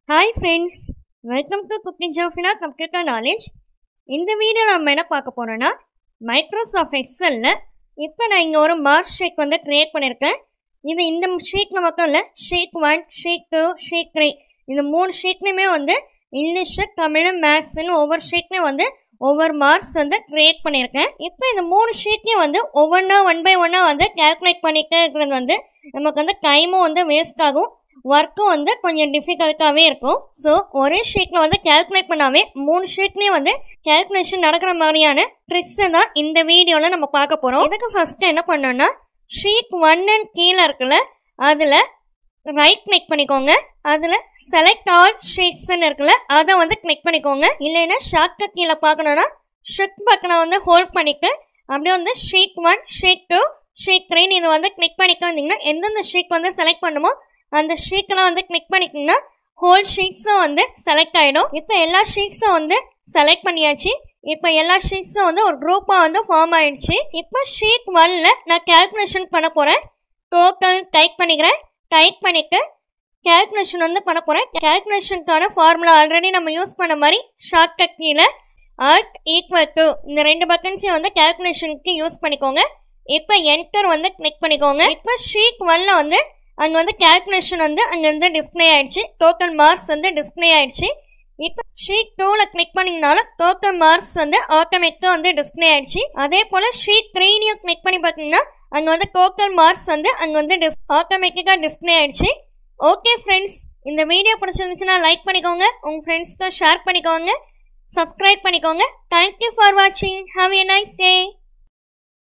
Hi friends, welcome to Cooking Jofina Computer Knowledge. இந்த வீடியோவில் நம்ம என்ன பார்க்க போறோம்னா மைக்ரோசாஃப்ட் எக்ஸல்ல இப்போ நான் இங்கே ஒரு மார்க் ஷீட் வந்து கிரியேட் பண்ணியிருக்கேன். இந்த ஷீட்டில் மட்டும் இல்லை, ஷீட் 1, ஷீட் 2, ஷீட் 3 இந்த 3 ஷீட்லையுமே வந்து இங்கிலீஷு, தமிழ், மேத்ஸ்ன்னு ஒவ்வொரு ஷீட்லையும் வந்து ஒவ்வொரு மார்க்ஸ் வந்து கிரியேட் பண்ணியிருக்கேன். இப்போ இந்த 3 ஷீட்லையும் வந்து ஒவ்வொன்றா 1 by 1 வந்து கேல்குலேட் பண்ணிகிட்டே இருக்கிறது வந்து நமக்கு வந்து டைமும் வந்து வேஸ்ட் ஆகும், ஒர்க்கும் வந்து கொஞ்சம் டிஃபிகல்ட்டாகவே இருக்கும். ஸோ ஒரே ஷீட்டில் வந்து கேல்குலேட் பண்ணாவே 3 ஷீட்லேயும் வந்து கேல்குலேஷன் நடக்கிற மாதிரியான ட்ரிக்ஸை தான் இந்த வீடியோவில் நம்ம பார்க்க போகிறோம். இதுக்கு ஃபஸ்ட்டு என்ன பண்ணோன்னா ஷீட் 1 கீழே இருக்குல்ல, அதில் ரைட் கிளிக் பண்ணிக்கோங்க. அதில் செலக்ட் ஆல் ஷீட்ஸ்ன்னு இருக்குல்ல, அதை வந்து கிளிக் பண்ணிக்கோங்க. இல்லைன்னா ஷார்ட்கட் கீழே பார்க்கணுன்னா ஷிஃப்ட் பட்டனை வந்து ஹோல்ட் பண்ணிட்டு அப்படியே வந்து ஷீட் 1, ஷீட் 2, ஷீட் 3 இதை வந்து கிளிக் பண்ணிக்க வந்தீங்கன்னா எந்தெந்த ஷீட் வந்து செலக்ட் பண்ணுமோ அந்த ஷீட்டெல்லாம் வந்து கிளிக் பண்ணிக்கிங்கன்னா ஹோல் ஷீட்ஸும் வந்து செலக்ட் ஆகிடும். இப்போ எல்லா ஷீட்ஸும் வந்து செலக்ட் பண்ணியாச்சு. இப்போ எல்லா ஷீட்ஸும் வந்து ஒரு குரூப்பாக வந்து ஃபார்ம் ஆகிடுச்சு. இப்போ ஷீட் 1ல் நான் கேல்குலேஷன் பண்ண போகிறேன். டோட்டல் டைப் பண்ணிக்கிறேன். டைப் பண்ணிவிட்டு கேல்குலேஷன் வந்து பண்ண போகிறேன். கேல்குலேஷனுக்கான ஃபார்முலா ஆல்ரெடி நம்ம யூஸ் பண்ண மாதிரி ஷார்ட்கட் கீழே alt ஈக்குவல் டு இந்த 2 பட்டன்ஸையும் வந்து கேல்குலேஷனுக்கு யூஸ் பண்ணிக்கோங்க. இப்போ என்டர் வந்து கிளிக் பண்ணிக்கோங்க. இப்போ ஷீட் 1ல் வந்து அங்கே வந்து கேல்குலேஷன் வந்து அங்கே வந்து டிஸ்பிளே ஆகிடுச்சு, டோட்டல் மார்க்ஸ் வந்து டிஸ்பிளே ஆகிடுச்சு. இப்போ ஷீட் 2ல் கிளிக் பண்ணிங்கனாலும் டோட்டல் மார்க்ஸ் வந்து ஆட்டோமேட்டிக்காக வந்து டிஸ்பிளே ஆகிடுச்சு. அதே போல் ஷீட் 3லையும் கிளிக் பண்ணி பார்த்தீங்கன்னா அங்கே வந்து டோட்டல் மார்க்ஸ் வந்து அங்கே வந்து ஆட்டோமேட்டிக்காக டிஸ்பிளே ஆகிடுச்சு. ஓகே ஃப்ரெண்ட்ஸ், இந்த வீடியோ பிடிச்சிருந்துச்சுன்னா லைக் பண்ணிக்கோங்க, உங்கள் ஃப்ரெண்ட்ஸ்க்கு ஷேர் பண்ணிக்கோங்க, சப்ஸ்கிரைப் பண்ணிக்கோங்க. தேங்க்யூ ஃபார் வாட்சிங். Have a nice day.